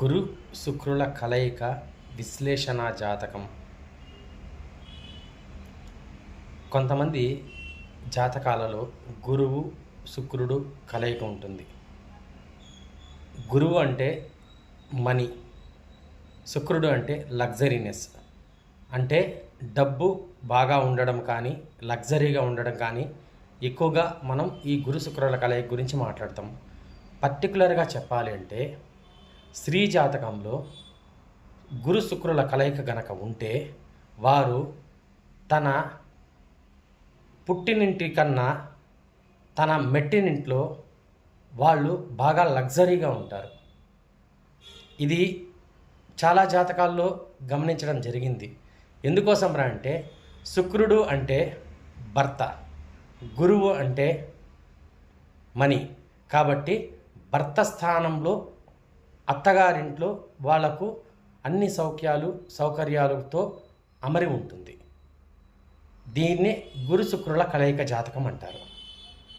గురు శుక్రుల కలయిక విశ్లేషణ జాతకం. కొంతమంది జాతకాలలో గురువు శుక్రుడు కలయిక ఉంటుంది. గురువు అంటే మనీ, శుక్రుడు అంటే లగ్జరీనెస్, అంటే డబ్బు బాగా ఉండడం కానీ లగ్జరీగా ఉండడం కానీ ఎక్కువగా మనం ఈ గురు శుక్రుల కలయిక గురించి మాట్లాడతాం. పర్టికులర్గా చెప్పాలి అంటే స్త్రీ జాతకంలో గురు శుక్రుల కలయిక గనక ఉంటే వారు తన పుట్టినింటి కన్నా తన మెట్టినింట్లో వాళ్ళు బాగా లగ్జరీగా ఉంటారు. ఇది చాలా జాతకాల్లో గమనించడం జరిగింది. ఎందుకోసం రా అంటే శుక్రుడు అంటే భర్త, గురువు అంటే మనీ. కాబట్టి భర్త స్థానంలో అత్తగారింట్లో వాళ్లకు అన్ని సౌకర్యాలతో అమరి ఉంటుంది. దీన్నే గురు శుక్రుల కలయిక జాతకం అంటారు.